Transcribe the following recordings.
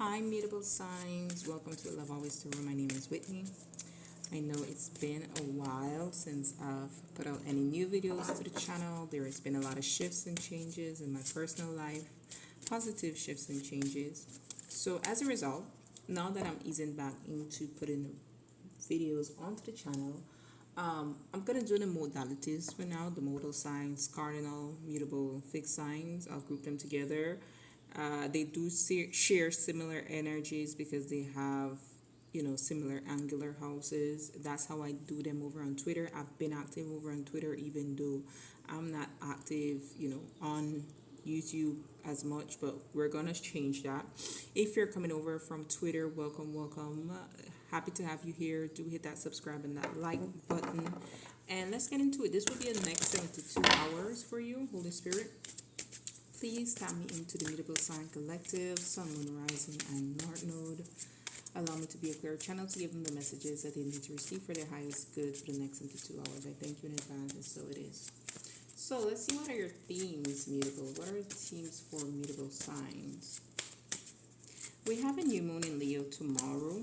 Hi, mutable signs. Welcome to Love Always to Room. My name is Whitney. I know it's been a while since I've put out any new videos to the channel. There has been a lot of shifts and changes in my personal life, positive shifts and changes. So as a result, now that I'm easing back into putting videos onto the channel, I'm gonna do the modalities for now. The modal signs, cardinal, mutable, fixed signs. I'll group them together. They do share similar energies because they have, similar angular houses. That's how I do them over on Twitter. I've been active over on Twitter, even though I'm not active, on YouTube as much, but we're gonna change that. If you're coming over from Twitter, welcome, welcome. Happy to have you here. Do hit that subscribe and that like button. And let's get into it. This will be the next 72 hours for you, Holy Spirit. Please tap me into the Mutable Sign Collective, Sun, Moon, Rising, and North Node. Allow me to be a clear channel to give them the messages that they need to receive for their highest good for the next 72 hours. I thank you in advance, and so it is. So let's see, what are your themes, Mutable? What are the themes for Mutable signs? We have a new moon in Leo tomorrow,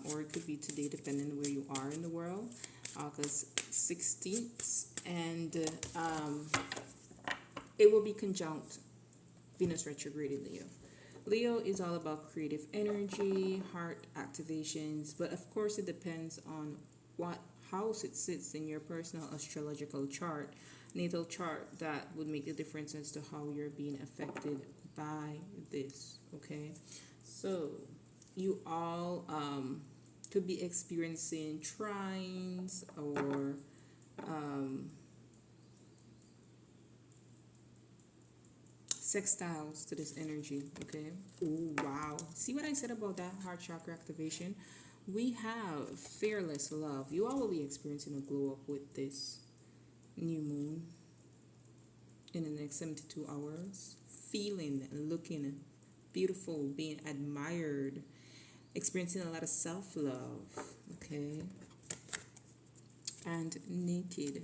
or it could be today, depending on where you are in the world, August 16th. And it will be conjunct Venus retrograde in Leo. Leo is all about creative energy, heart activations, but of course it depends on what house it sits in your personal astrological chart, natal chart, that would make the difference as to how you're being affected by this, okay? So you all could be experiencing trines or sextiles to this energy, okay? Oh, wow. See what I said about that heart chakra activation? We have fearless love. You all will be experiencing a glow up with this new moon in the next 72 hours. Feeling and looking beautiful, being admired, experiencing a lot of self-love, okay? And naked.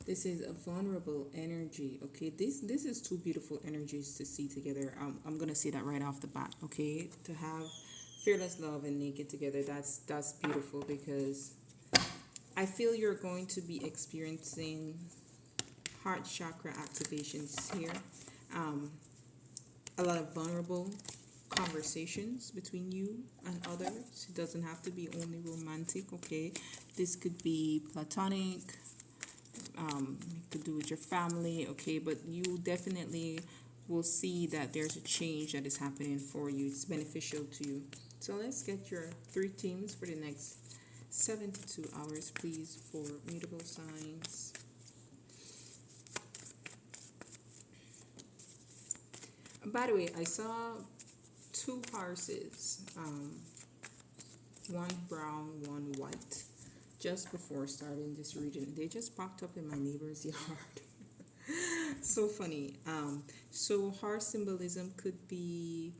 This is a vulnerable energy, okay? This is two beautiful energies to see together. I'm gonna say that right off the bat, okay? To have fearless love and naked together, that's beautiful, because I feel you're going to be experiencing heart chakra activations here. A lot of vulnerable conversations between you and others. It doesn't have to be only romantic, okay? This could be platonic. You could do with your family, okay, but you definitely will see that there's a change that is happening for you. It's beneficial to you. So let's get your 3 themes for the next 72 hours, please, for mutable signs. By the way, I saw 2 horses, one brown, one white, just before starting this reading. They just popped up in my neighbor's yard. So funny. So horse symbolism could be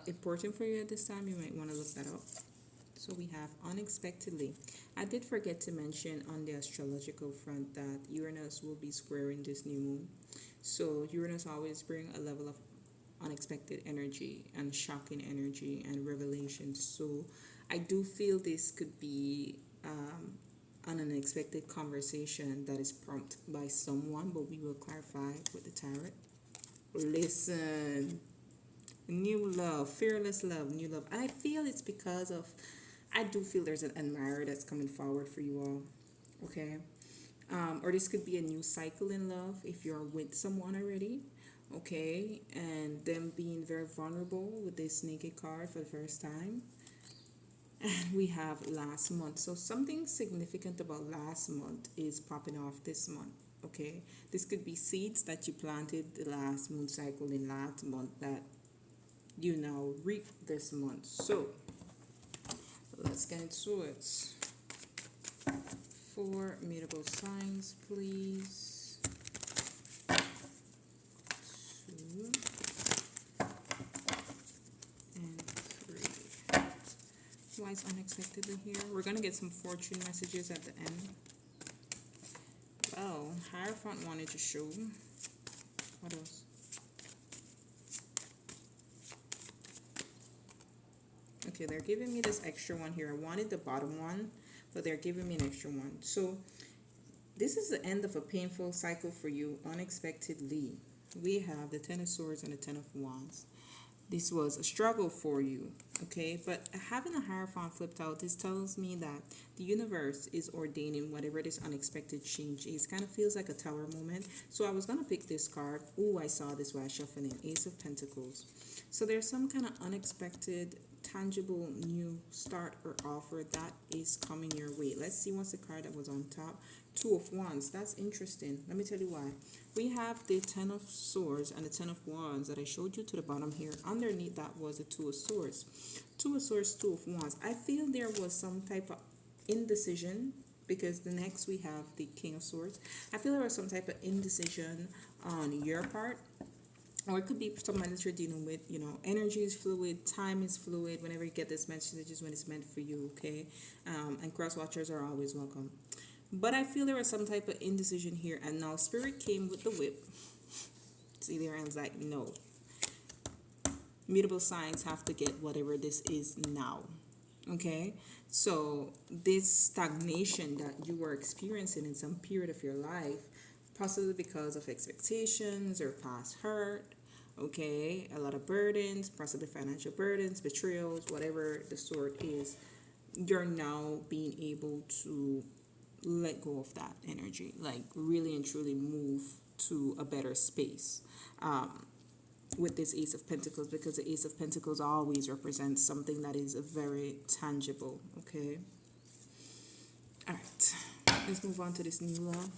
important for you at this time. You might want to look that up. So we have unexpectedly. I did forget to mention on the astrological front that Uranus will be squaring this new moon. So Uranus always bring a level of unexpected energy and shocking energy and revelation. So I do feel this could be an unexpected conversation that is prompted by someone, but we will clarify with the tarot. Listen, new love, fearless love, new love. I feel it's because of, I do feel there's an admirer that's coming forward for you all, okay? Or this could be a new cycle in love if you're with someone already, okay? And them being very vulnerable with this naked card for the first time. And we have last month. So something significant about last month is popping off this month, okay? This could be seeds that you planted the last moon cycle in last month that you now reap this month. So let's get into it. 4 mutable signs, please. 2 and 3. Why is unexpectedly here? We're gonna get some fortune messages at the end. Well, Hierophant wanted to show. What else? Okay, they're giving me this extra one here. I wanted the bottom one, but they're giving me an extra one. So this is the end of a painful cycle for you unexpectedly. We have the Ten of Swords and the Ten of Wands. This was a struggle for you, okay? But having a Hierophant flipped out, this tells me that the universe is ordaining whatever this unexpected change is. Kind of feels like a Tower moment. So I was going to pick this card. Oh, I saw this while shuffling. Ace of Pentacles. So there's some kind of unexpected, tangible new start or offer that is coming your way. Let's see what's the card that was on top. Two of Wands. That's interesting. Let me tell you why. We have the Ten of Swords and the Ten of Wands that I showed you to the bottom here. Underneath that was the Two of Swords. Two of Swords, Two of Wands. I feel there was some type of indecision because the next we have the King of Swords. I feel there was some type of indecision on your part. Or it could be someone that you're dealing with, you know, energy is fluid, time is fluid. Whenever you get this message, it's when it's meant for you, okay? And cross-watchers are always welcome. But I feel there was some type of indecision here. And now Spirit came with the whip. See there, I was like, no. Mutable signs have to get whatever this is now. Okay? So this stagnation that you were experiencing in some period of your life, possibly because of expectations or past hurt, okay? A lot of burdens, possibly financial burdens, betrayals, whatever the sort is, you're now being able to let go of that energy, like really and truly move to a better space with this Ace of Pentacles, because the Ace of Pentacles always represents something that is very tangible, okay? All right, let's move on to this new love.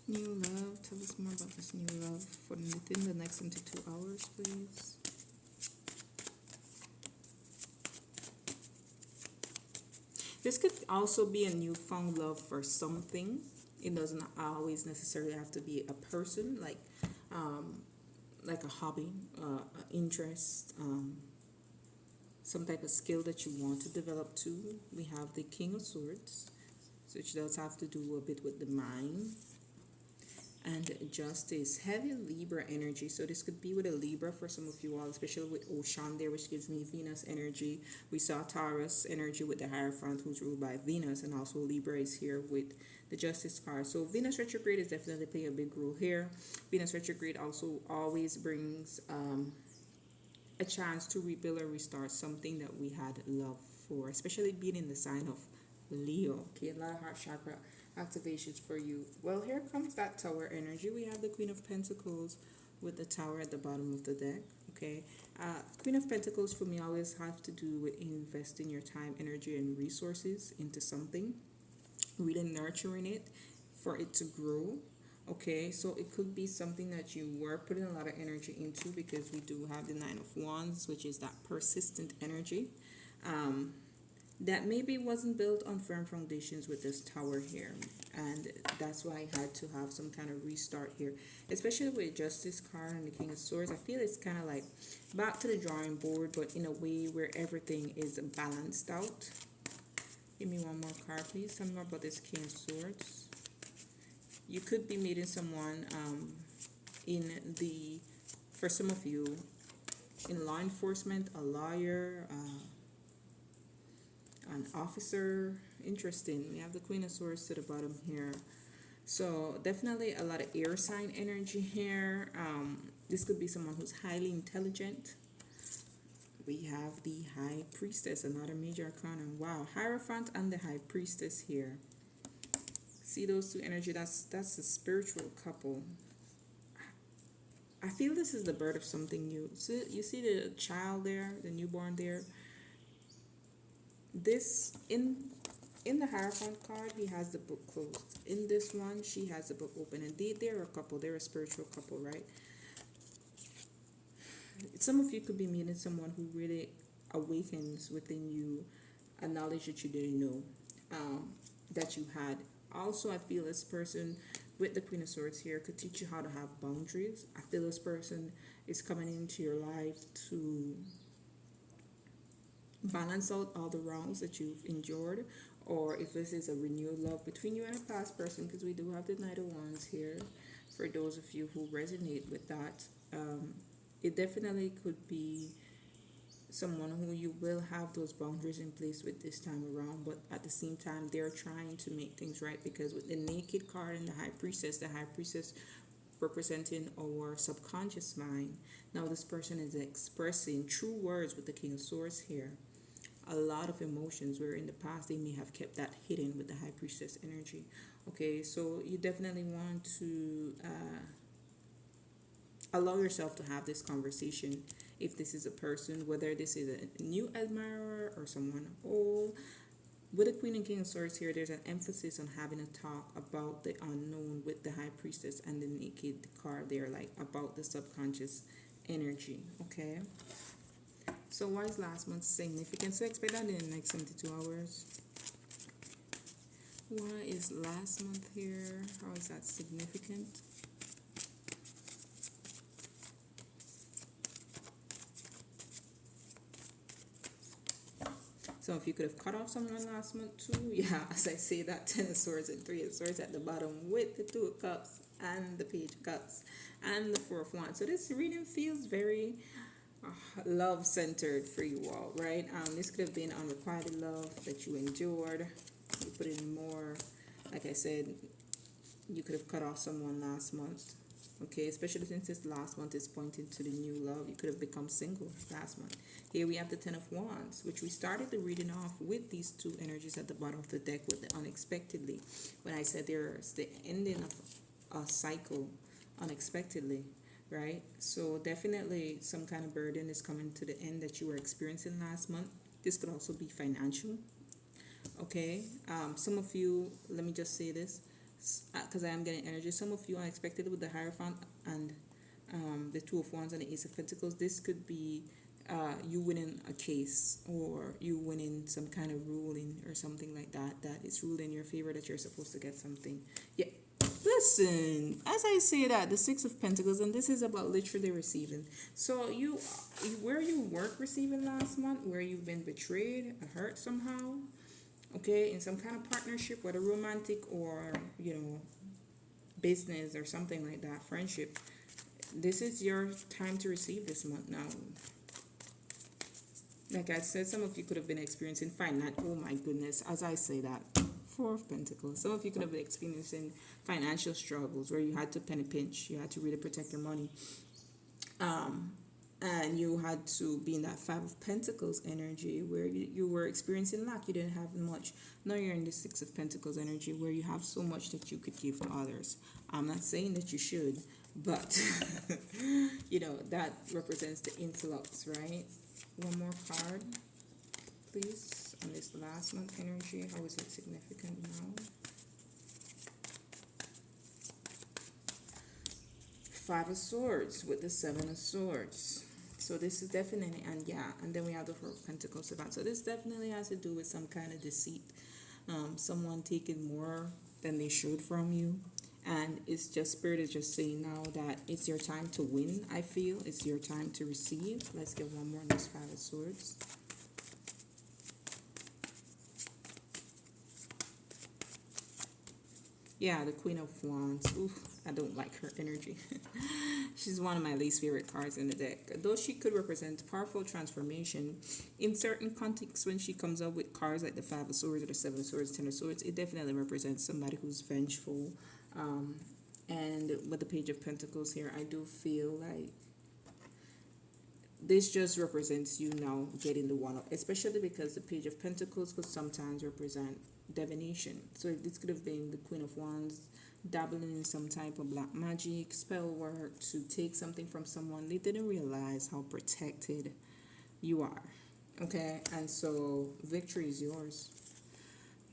New love, tell us more about this new love for within the next 72 hours, please. This could also be a newfound love for something. It doesn't always necessarily have to be a person, like a hobby, an interest, some type of skill that you want to develop too. We have the King of Swords, which does have to do a bit with the mind. And Justice, heavy Libra energy. So this could be with a Libra for some of you all, especially with Ocean there, which gives me Venus energy. We saw Taurus energy with the Hierophant, who's ruled by Venus, and also Libra is here with the Justice card. So Venus retrograde is definitely playing a big role here. Venus retrograde also always brings a chance to rebuild or restart something that we had love for, especially being in the sign of Leo. Okay, a lot of heart chakra activations for you. Well, here comes that Tower energy. We have the Queen of Pentacles with the Tower at the bottom of the deck. Okay, Queen of Pentacles for me always have to do with investing your time, energy, and resources into something, really nurturing it for it to grow. Okay, so it could be something that you were putting a lot of energy into, because we do have the Nine of Wands, which is that persistent energy. That maybe wasn't built on firm foundations with this Tower here, and that's why I had to have some kind of restart here, especially with Justice card and the King of Swords. I feel it's kind of like back to the drawing board, but in a way where everything is balanced out. Give me one more card, please. Tell me more about this King of Swords. You could be meeting someone for some of you, in law enforcement, a lawyer, an officer. Interesting. We have the Queen of Swords to the bottom here. So definitely a lot of air sign energy here. This could be someone who's highly intelligent. We have the High Priestess, another major arcana. Wow, Hierophant and the High Priestess here. See those two energy? That's a spiritual couple. I feel this is the birth of something new. So you see the child there, the newborn there. This in the Hierophant card, he has the book closed. In this one, she has the book open. Indeed, they're a couple. They're a spiritual couple, right? Some of you could be meeting someone who really awakens within you a knowledge that you didn't know that you had. Also, I feel this person with the Queen of Swords here could teach you how to have boundaries. I feel this person is coming into your life to balance out all the wrongs that you've endured, or if this is a renewed love between you and a past person, because we do have the Knight of Wands here for those of you who resonate with that. it definitely could be someone who you will have those boundaries in place with this time around, but at the same time they're trying to make things right, because with the naked card and the high priestess representing our subconscious mind, now this person is expressing true words with the king of swords here, a lot of emotions where in the past they may have kept that hidden with the high priestess energy. Okay, so you definitely want to allow yourself to have this conversation if this is a person, whether this is a new admirer or someone old. With the Queen and King of Swords here, there's an emphasis on having a talk about the unknown with the High Priestess and the Naked card there, like about the subconscious energy, okay? So why is last month significant? So expect that in the next 72 hours. Why is last month here? How is that significant? So if you could have cut off someone last month too, yeah, as I say that, 10 of Swords and 3 of Swords at the bottom with the 2 of Cups and the Page of Cups and the 4 of Wands. So this reading feels very love-centered for you all, right? This could have been unrequited love that you endured. You put in more, like I said, you could have cut off someone last month. Okay, especially since this last month is pointing to the new love. You could have become single last month. Here we have the 10 of Wands, which we started the reading off with these two energies at the bottom of the deck with the unexpectedly. When I said there's the ending of a cycle unexpectedly, right? So definitely some kind of burden is coming to the end that you were experiencing last month. This could also be financial, okay? Some of you, let me just say this, because I am getting energy. Some of you unexpected with the Hierophant and the 2 of Wands and the Ace of Pentacles. This could be you winning a case, or you winning some kind of ruling or something like that, that is ruled in your favor, that you're supposed to get something. Yeah, listen, as I say that, the 6 of Pentacles, and this is about literally receiving. So you, where you work receiving last month, where you've been betrayed, hurt somehow, okay, in some kind of partnership, whether romantic or, you know, business or something like that, friendship, this is your time to receive this month now. Like I said, some of you could have been experiencing finance. Oh my goodness, as I say that, 4 of Pentacles. Some of you could have been experiencing financial struggles where you had to penny pinch. You had to really protect your money. And you had to be in that 5 of Pentacles energy where you were experiencing lack. You didn't have much. Now you're in the 6 of Pentacles energy where you have so much that you could give to others. I'm not saying that you should, but, you know, that represents the influx, right? One more card, please, on this last month energy. How is it significant now? 5 of Swords with the 7 of Swords. So this is definitely, and yeah, and then we have the 4 of Pentacles. So this definitely has to do with some kind of deceit. Someone taking more than they should from you. And it's just, Spirit is just saying now that it's your time to win, I feel. It's your time to receive. Let's get one more on this 5 of Swords. Yeah, the Queen of Wands. Oof, I don't like her energy. She's one of my least favorite cards in the deck. Though she could represent powerful transformation, in certain contexts when she comes up with cards like the 5 of Swords or the 7 of Swords, 10 of Swords, it definitely represents somebody who's vengeful. And with the Page of Pentacles here, I do feel like this just represents you now getting the one-up, especially because the Page of Pentacles could sometimes represent divination. So this could have been the Queen of Wands dabbling in some type of black magic, spell work to take something from someone. They didn't realize how protected you are, okay? And so victory is yours.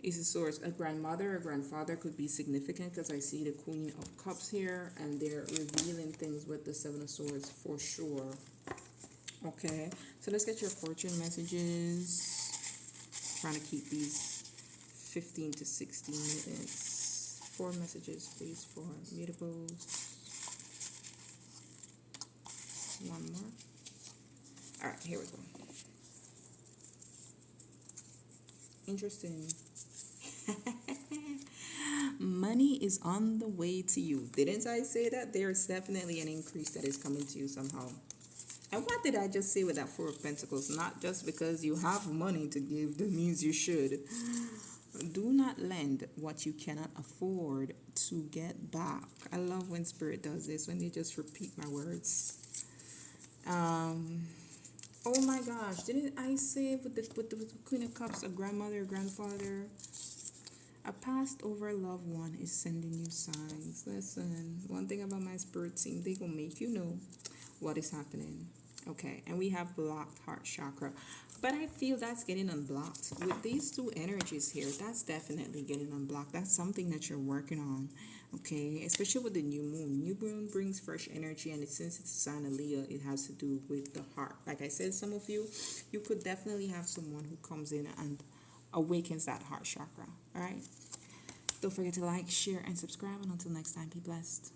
Ace of Swords, a grandmother or grandfather could be significant because I see the Queen of Cups here and they're revealing things with the 7 of Swords for sure. Okay, so let's get your fortune messages. Trying to keep these 15 to 16 minutes. 4 messages, please, for mutables. One more. All right, here we go. Interesting. Money is on the way to you. Didn't I say that? There's definitely an increase that is coming to you somehow. And what did I just say with that Four of Pentacles? Not just because you have money to give, that means you should. Do not lend what you cannot afford to get back. I love when Spirit does this, when they just repeat my words. Oh my gosh, didn't I say with the Queen of Cups, a grandmother, a grandfather? A passed over loved one is sending you signs. Listen, one thing about my spirit team, they gonna make you know what is happening. Okay, and we have blocked heart chakra. But I feel that's getting unblocked. With these two energies here, that's definitely getting unblocked. That's something that you're working on. Okay, especially with the new moon. New moon brings fresh energy, and since it's a sign of Leo, it has to do with the heart. Like I said, some of you could definitely have someone who comes in and awakens that heart chakra. All right. Don't forget to like, share, and subscribe. And until next time, be blessed.